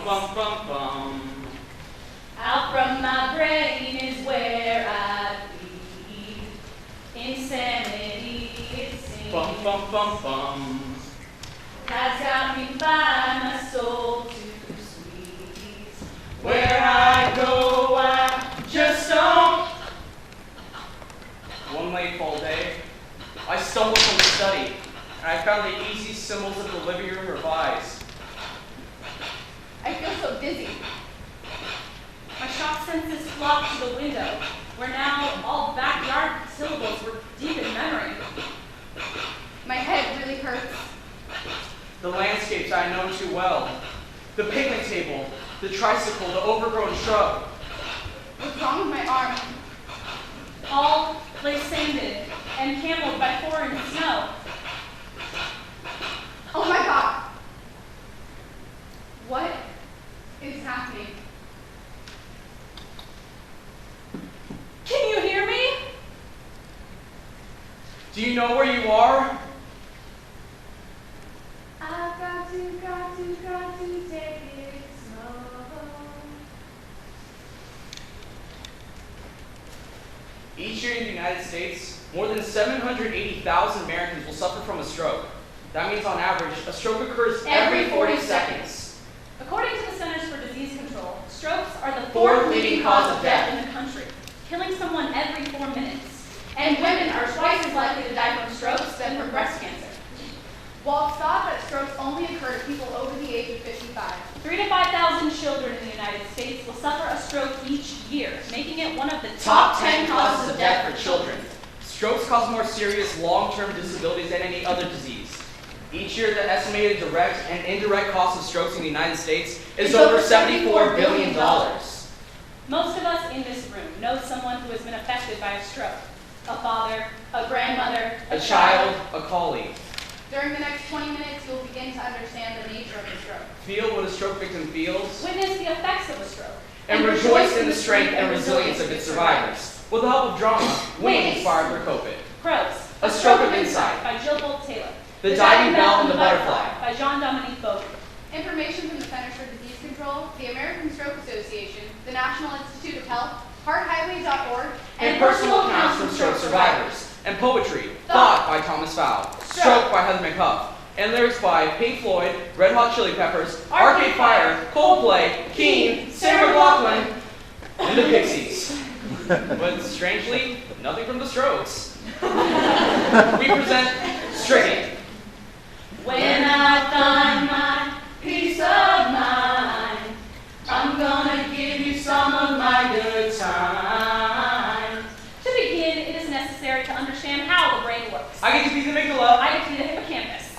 bum, bum, bum. Out from my brain is where I bleed. Insanity, it seems, Bum, bum, bum, bum. has got me by my soul to squeeze. Where I go, I just don't. One late fall day, I stumbled from the study, and I found the easy symbols of the living room revised. I feel so dizzy. My shock senses flocked to the window, where now all backyard syllables were deep in memory. My head really hurts. The landscapes I know too well. The picnic table, the tricycle, the overgrown shrub. What's wrong with my arm? All lay sanded and camelled by foreign snow. Oh my God! What is happening? Can you hear me? Do you know where you are? I've got to take it slow. Each year in the United States, more than 780,000 Americans will suffer from a stroke. That means on average, a stroke occurs every 40 seconds. According to the Centers for Disease Control, strokes are the Fourth fourth leading leading cause cause of of death in the country, killing someone every 4 minutes. And women are twice as likely to die from strokes than from breast cancer. While it's thought that strokes only occur to people over the age of 55, 3,000 to 5,000 children in the United States will suffer a stroke each year, making it one of the Top 10 causes of death for children. Strokes cause more serious long-term disabilities than any other disease. Each year, the estimated direct and indirect cost of strokes in the United States is over $74 billion. Most of us in this room know someone who has been affected by a stroke. A father, a grandmother, A child, a colleague. during the next 20 minutes, you'll begin to understand the nature of the stroke. Feel what a stroke victim feels, Witness the effects of a stroke. and rejoice in the strength and resilience of its survivors. With the help of drama, we inspired Recopit. Crows. A Stroke of Insight by Jill Bolt Taylor. The Diving Bell and the Butterfly by Jean-Dominique Bowden. Information from the Centers for Disease Control, the American Stroke Association, the National Institute of Health, hearthighway.org, and personal accounts from stroke survivors. And poetry, Thought by Thomas Fowle, Stroke by Heather McHuff, and lyrics by Pink Floyd, Red Hot Chili Peppers, Arcade Fire, Coldplay, Keane, Sarah McLachlan, and the Pixies. But strangely, nothing from the Strokes. We present Stricken. When I find my peace of mind, I'm gonna give you some of my good time. To begin, it is necessary to understand how the brain works. I get to be the amygdala. I get to be the hippocampus.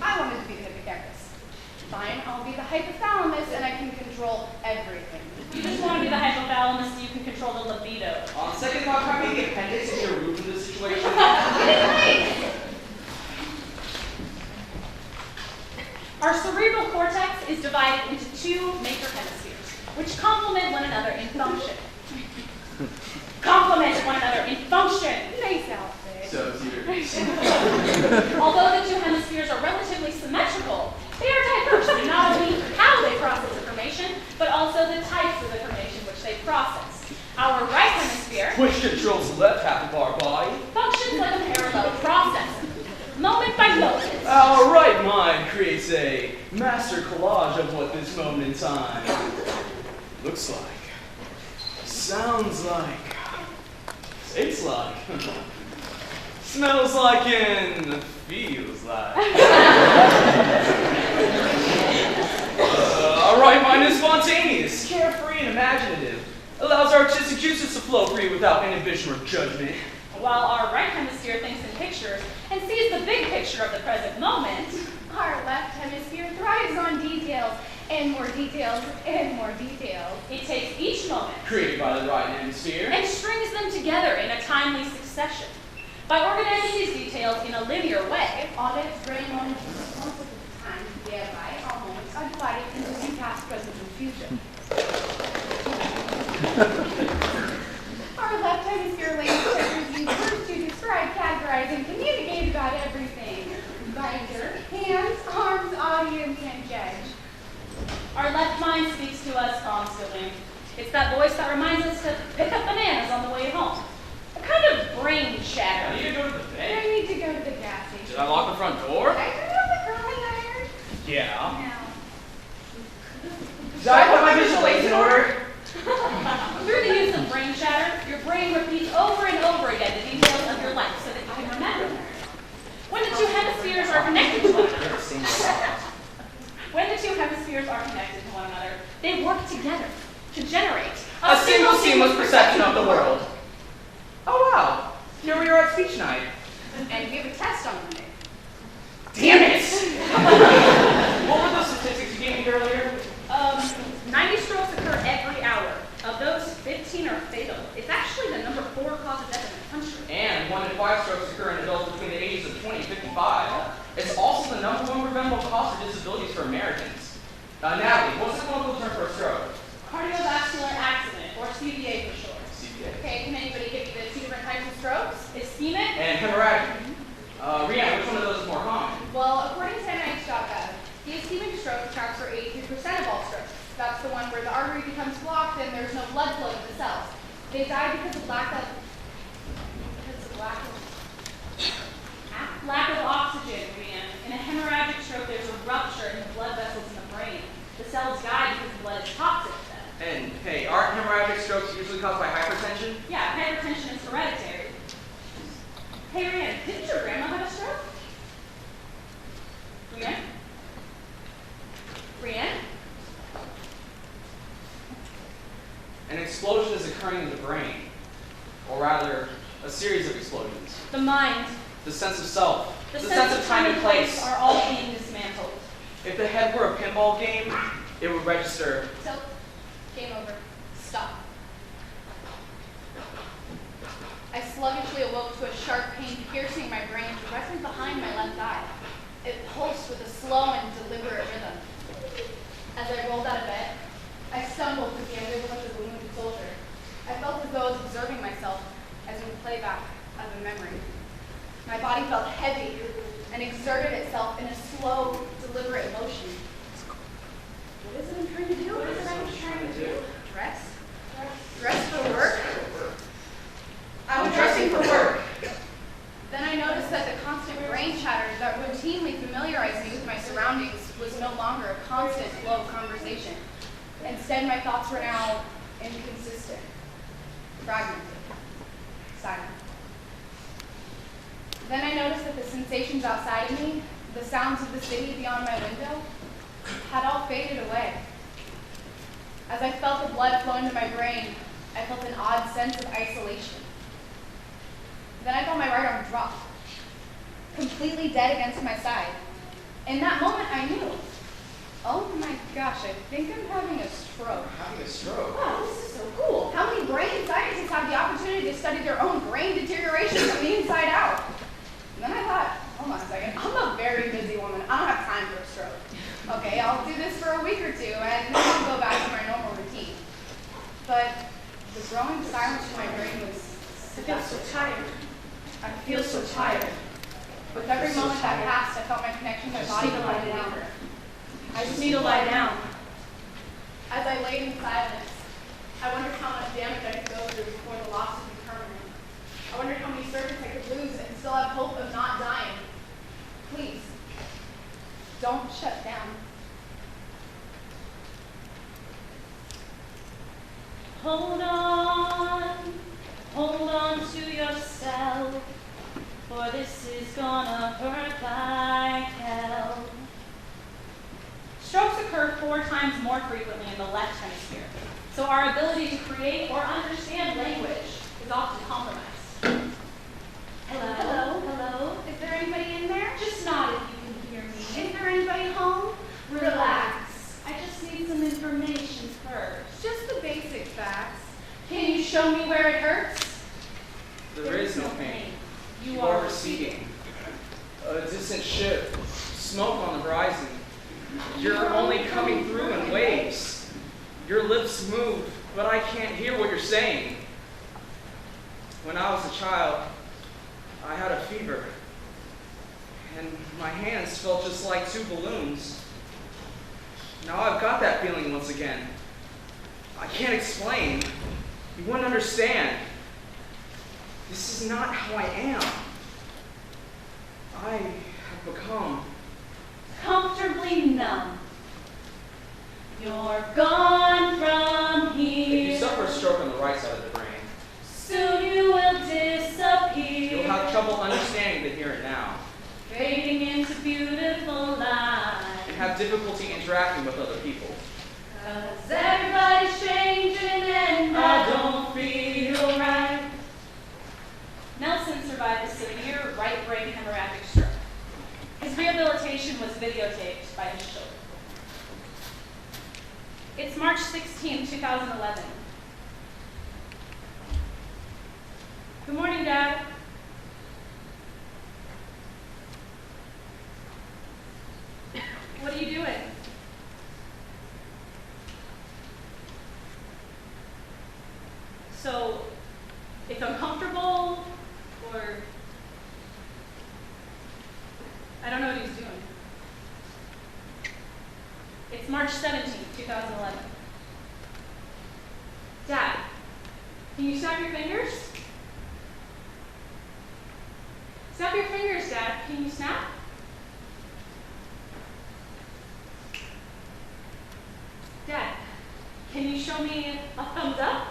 I wanted to be the hippocampus. Fine, I'll be the hypothalamus and I can control everything. You just want to be the hypothalamus so you can control the libido. On second thought, probably the appendix is your root in this situation. Our cerebral cortex is divided into two major hemispheres, which complement one another in function. Complement one another in function. Nice outfit. So serious. Although the two hemispheres are relatively symmetrical, they are diverse in not only how they process information, but also the types of information which they process. Our right hemisphere Which controls the left half of our body. functions like a parallel processor, moment by moment. Our right mind creates a master collage of what this moment in time looks like, sounds like, tastes like, smells like, and feels like. Our right mind is spontaneous, carefree, and imaginative. Allows artistic juices to flow free without inhibition or judgment. While our right hemisphere thinks in pictures and sees the big picture of the present moment, Our left hemisphere thrives on details, and more details, and more details. it takes each moment Created by the right hemisphere. and strings them together in a timely succession. By organizing these details in a linear way, All its brain moments most of the time, thereby all moments are divided into two past, present, and future. Our left hemisphere language used words to describe, categorize, and communicate about everything. Binder, hands, arms, audience, and judge. Our left mind speaks to us constantly. It's that voice that reminds us to pick up bananas on the way home. A kind of brain I chatter. need to go to the I bank. need to go to the gas station. Did I lock the front door? Did I turn off the curling iron? Yeah. No. Did I put my visual aids in order? Through the use of brain chatter, your brain repeats over and over again the details of your life so that you can remember them. When the two hemispheres are connected to one another, they work together to generate A single seamless perception of the world. Oh wow, here we are at speech night. And we have a test on Monday. Damn it! What were those statistics you gave me earlier? 90 strokes occur every hour. Of those, 15 are fatal. It's actually the number 4 cause of death in the country. And 1 in 5 strokes occur in adults between the ages of 20 and 55. It's also the number 1 preventable cause of disabilities for Americans. Natalie, what's the clinical term for a stroke? Cardiovascular accident, or CVA for short. CPA. Okay, can anybody give me the 2 different types of strokes? Ischemic, And hemorrhagic. Rhiannon, which one of those is more common? Well, according to NIH.gov, the ischemic stroke accounts for 83% of all strokes. That's the one where the artery becomes blocked and there's no blood flow to the cells. They die because of lack of oxygen, Rhiannon. In a hemorrhagic stroke, there's a rupture in the blood vessels in the brain. The cells die because the blood is toxic to them. And hey, aren't hemorrhagic strokes usually caused by hypertension? Yeah, hypertension is hereditary. Hey, Rhiannon, didn't your grandma have a stroke? Rhiannon? Rhiannon? An explosion is occurring in the brain, or rather, a series of explosions. The mind, The sense of self, the sense of time and place. are all being dismantled. If the head were a pinball game, it would register. tilt. Game over. Stop. I sluggishly awoke to a sharp pain piercing my brain directly behind my left eye. It pulsed with a slow and deliberate rhythm. As I rolled out of bed, I stumbled to the ambivalence of a wounded soldier. I felt as though I was observing myself as in playback of a memory. My body felt heavy and exerted itself in a slow, deliberate motion. What is it I'm trying to do? What is it I'm trying to do? Dress? Dress for work? I was dressing for work. Then I noticed that the constant brain chatter that routinely familiarized me with my surroundings was no longer a constant flow of conversation. Instead, my thoughts were now inconsistent, fragmented, silent. Then I noticed that the sensations outside of me, the sounds of the city beyond my window, had all faded away. As I felt the blood flow into my brain, I felt an odd sense of isolation. Then I felt my right arm drop, completely dead against my side. In that moment, I knew, oh my gosh, I think I'm having a stroke. Having a stroke. Wow, this is so cool. How many brain scientists have the opportunity to study their own brain deterioration from the inside out? And then I thought, hold on a second, I'm a very busy woman. I don't have time for a stroke. Okay, I'll do this for a week or two and then I'll go back to my normal routine. But the growing silence in my brain was, I feel so tired. I feel so tired. With every moment that passed, I felt my connection with my body lie down. I just need to lie down. As I laid in silence, I wondered how much damage I could go through before the loss would be permanent. I wondered how many surgeons I could lose and still have hope of not dying. Please, don't shut down. Hold on to yourself, for this is gonna hurt like hell. Strokes occur 4 times more frequently in the left hemisphere, so our ability to create or understand language is often compromised. Hello? Hello? Hello? Is there anybody in there? Just nod if you can hear me. Is there anybody home? Relax. I just need some information first. Just the basic facts. Can you show me where it hurts? There is no pain. You You are are receding. A distant ship. Smoke on the horizon. You're only coming through in waves. Your lips move, but I can't hear what you're saying. When I was a child, I had a fever, and my hands felt just like 2 balloons. Now I've got that feeling once again. I can't explain. You wouldn't understand. This is not how I am. I have become comfortably numb. You're gone from If here. you suffer a stroke on the right side of the brain, Soon you will disappear. you'll have trouble understanding the here and now, Fading into beautiful light. and have difficulty interacting with other people. 'Cause everybody's changing and I don't feel right. Nelson survived a severe right brain hemorrhagic stroke. His rehabilitation was videotaped by his children. It's March 16, 2011. Good morning, Dad. What are you doing? So, it's uncomfortable, or I don't know what he's doing. It's March 17, 2011. Dad, can you snap your fingers? Snap your fingers, Dad. Can you snap? Dad, can you show me a thumbs up?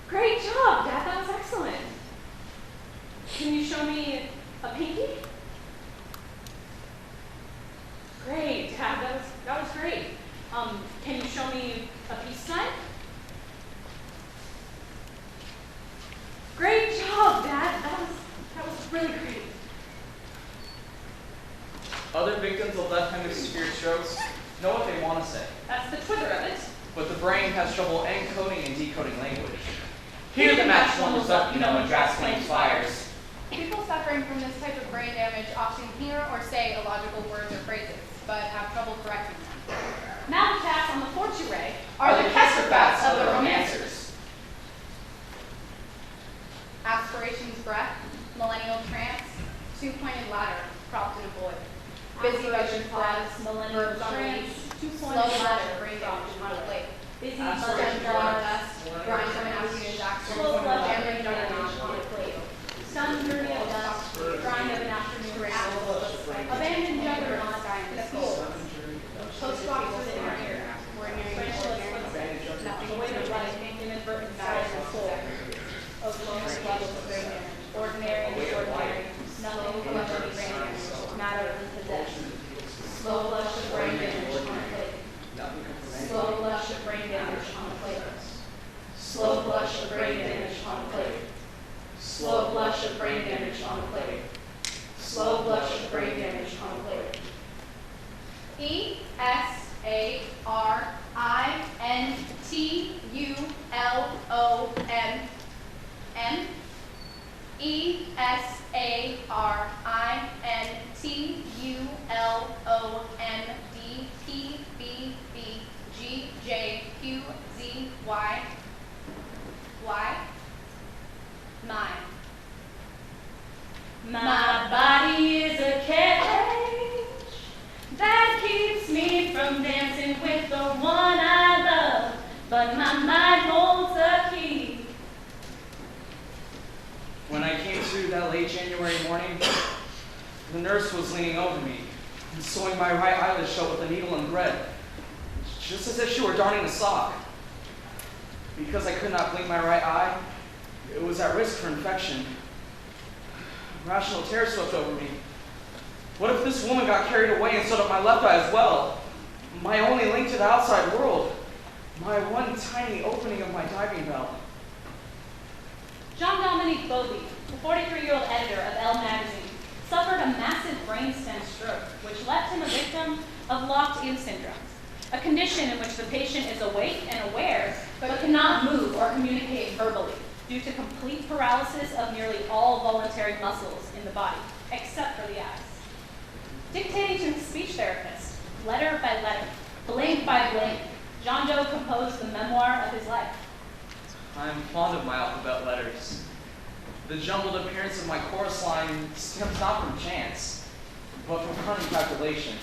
Great job, Dad. That was excellent. Can you show me a pinky? Great, Dad. That was great. Can you show me a peace sign? Great job, Dad. That was really great. Other victims of left hemisphere strokes know what they want to say, That's the Twitter of it. but the brain has trouble encoding and decoding language. Here the match wonders up, when gas flames fires. People suffering from this type of brain damage often hear or say illogical words or phrases, but have trouble correcting them. Now the cats on the Fortune Are the Kestrobats of the romancers. Aspirations breath, millennial trance, two-pointed ladder, prompted a boy. Busy Russian flags, millennial verbs on trance, release, two-pointed slow ladder, ladder, brain damage on a plate. Busy Aspiration buzzing breath, dust, Grind from an afternoon's slow accident, flush of damage brain on damage on a plate. Sun journey of dust, grind of an afternoon apple, abandoned juggernaut, school, post-office in our ear, ordinary, nothing the way to write inadvertent fires in soul, of lowest levels of brain damage, ordinary and ordinary, nothing clever brain damage, matter and possession. Slow flush of brain damage on a plate. Slow flush of brain damage on a plate. Slow flush of brain damage on a plate. Slow flush of brain damage on a plate. Slow flush of brain damage on a plate. ESARINTULON. ESARINTULONDPBBGJQZY. Why? Mine. My body is a cage that keeps me from dancing with the one I love, but my mind holds a key. When I came to that late January morning, the nurse was leaning over me and sewing my right eyelid shut with a needle and thread, just as if she were darning a sock. Because I could not blink my right eye, it was at risk for infection. Rational terror swept over me. What if this woman got carried away and sewed up my left eye as well? My only link to the outside world. My one tiny opening of my diving bell. Jean-Dominique Bovy, the 43-year-old editor of Elle magazine, suffered a massive brainstem stroke, which left him a victim of locked-in syndrome, a condition in which the patient is awake and aware, but cannot move or communicate verbally due to complete paralysis of nearly all voluntary muscles in the body, except for the eyes. Dictating to his speech therapist, letter by letter, blink by blink, John Doe composed the memoir of his life. I am fond of my alphabet letters. The jumbled appearance of my chorus line stems not from chance. but from cunning calculation.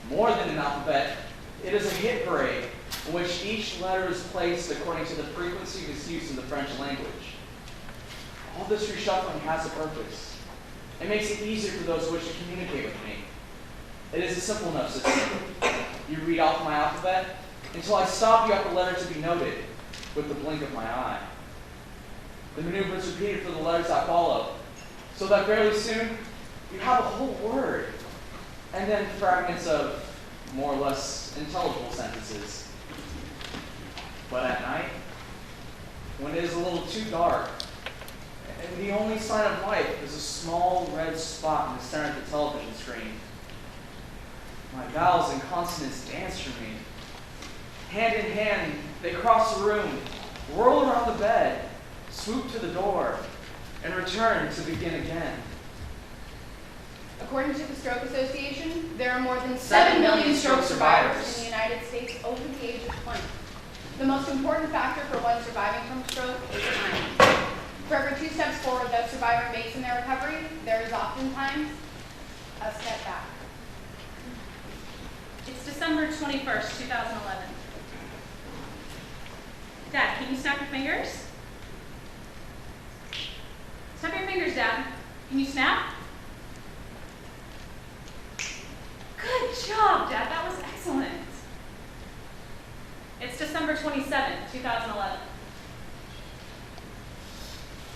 More than an alphabet, it is a hit parade in which each letter is placed according to the frequency of its use in the French language. All this reshuffling has a purpose. It makes it easier for those who wish to communicate with me. It is a simple enough system. You read off my alphabet until I stop you at the letter to be noted with the blink of my eye. The maneuver is repeated for the letters that follow, so that fairly soon you have a whole word, and then fragments of more or less intelligible sentences. But at night, when it is a little too dark, and the only sign of life is a small red spot in the center of the television screen, my vowels and consonants dance for me. Hand in hand, they cross the room, whirl around the bed, swoop to the door, and return to begin again. According to the Stroke Association, there are more than 7 7 million million stroke stroke survivors survivors in the United States over the age of 20. The most important factor for one surviving from stroke is time. For every 2 steps forward that a survivor makes in their recovery, there is oftentimes a step back. It's December 21st, 2011. Dad, can you snap your fingers? Snap your fingers, Dad. Can you snap? Good job, Dad. That was excellent. It's December 27th, 2011.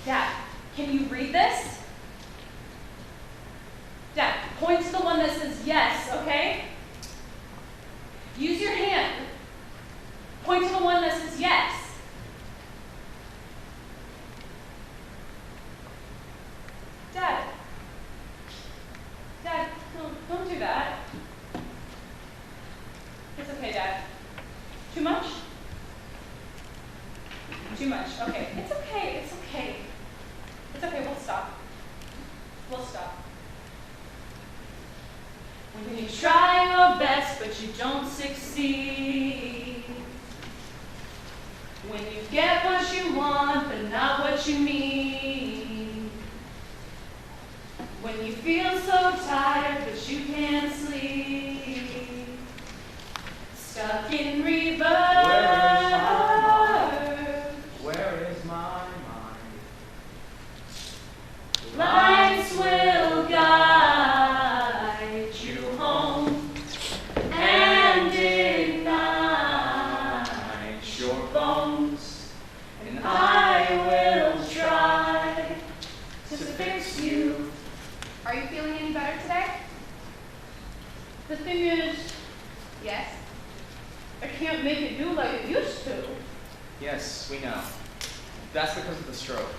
Dad, can you read this? Dad, point to the one that says yes, okay? Use your hand. Point to the one that says yes. Dad. Dad, don't do that. It's okay, Dad. Too much? Too much. Okay. It's okay. It's okay. It's okay. We'll stop. We'll stop. When you try your best but you don't succeed. When you get what you want but not what you need. When you feel so tired but you can't sleep. Stuck in reverse. Where is my mind? Lights will guide you home and ignite your bones, and I will try to fix you. Are you feeling any better today? The thing is, Yes. I can't make it do like it used to. Yes, we know. That's because of the stroke.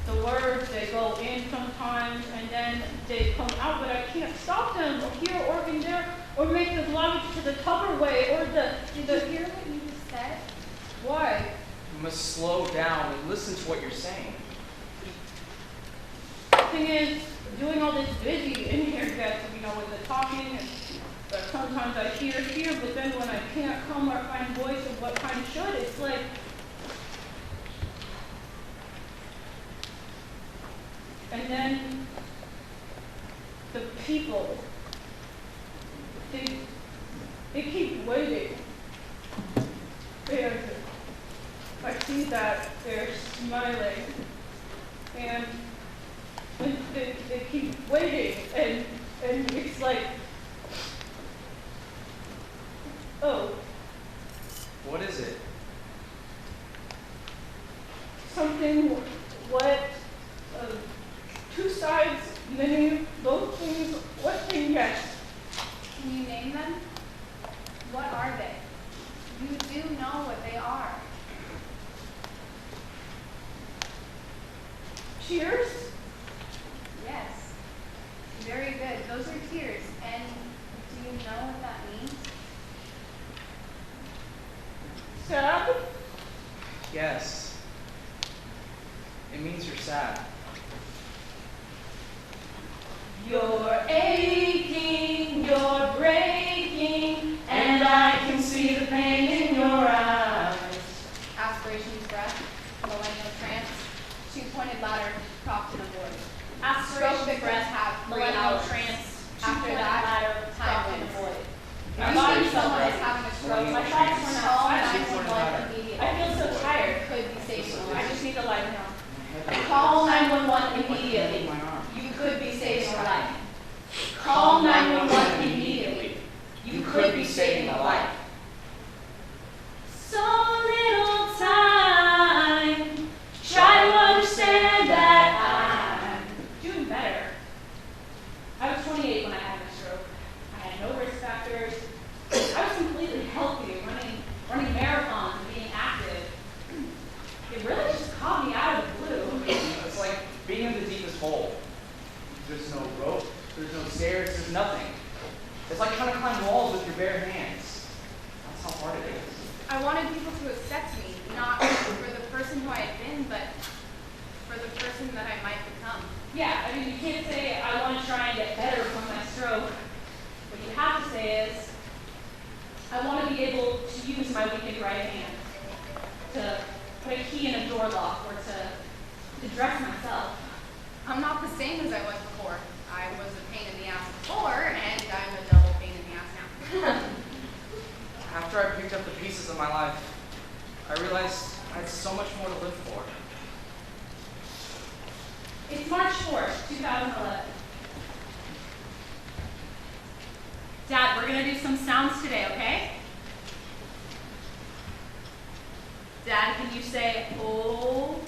The words, they go in sometimes and then they come out, but I can't stop them, or here or in there, or make the luggage to the Tupperware, or Did you hear what you just said? Why? You must slow down and listen to what you're saying. The thing is, doing all this busy in here gets, with the talking, and sometimes I hear, but then when I can't come or find voice of what kind should, it's like, and then the people, they keep waiting. And I see that they're smiling. And they keep waiting, and it's like, oh, What is it? something, what, two sides, many, both things, what thing, yes. Can you name them? What are they? You do know what they are. Cheers? Yes. Very good. Those are tears. And do you know what that means? Sad? Yes. It means you're sad. You're aching, you're breaking, and I can see the pain in your eyes. Aspirations, breath, millennial trance, 2-pointed ladder, propped in a board. Aspirations, Stroke victims breath, have millennial millennial trance. could be saving my life. So little time. Try to understand that I'm doing better. I was 28 when I had my stroke. I had no risk factors. I was completely healthy, running marathons and being active. It really just caught me out of the blue. It's like being in the deepest hole. There's no rope, there's no stairs, there's nothing. It's like trying to climb walls with your bare hands. That's how hard it is. I wanted people to accept me, not for the person who I had been, but for the person that I might become. Yeah, I mean, you can't say, I want to try and get better from my stroke. What you have to say is, I want to be able to use my weakened right hand to put a key in a door lock or to dress myself. I'm not the same as I was before. I was a pain in the ass before, and I'm a double pain in the ass now. After I picked up the pieces of my life, I realized I had so much more to live for. It's March 4th, 2011. Dad, we're going to do some sounds today, okay? Dad, can you say, oh?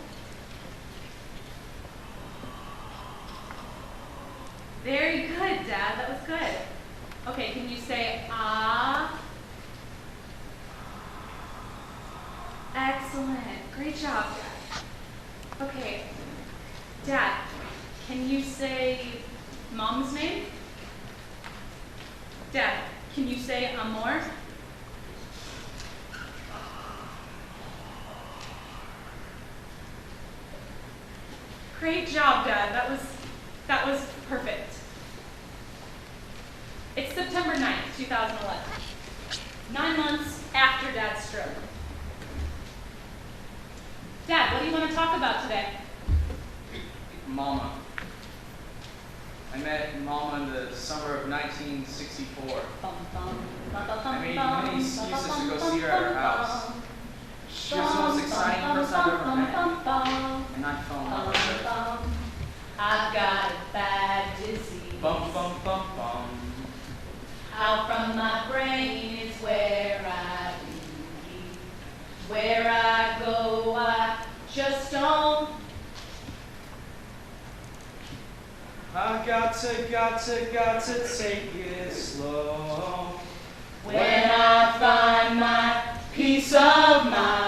Very good, Dad. That was good. Okay, can you say, ah? Excellent. Great job, Dad. Okay. Dad, can you say Mom's name? Dad, can you say amor? Great job, Dad. That was perfect. It's September 9th, 2011. 9 months after Dad's stroke. Dad, what do you want to talk about today? Mama. I met Mama in the summer of 1964. I made many excuses to go see her at her house. She was the most exciting person I've ever met, and I fell in love with her. I've got a bad disease. Bum, bum, bum, bum. Out from my brain is where I lead. Where I go, I just don't. I got to take it slow. When I find my peace of mind.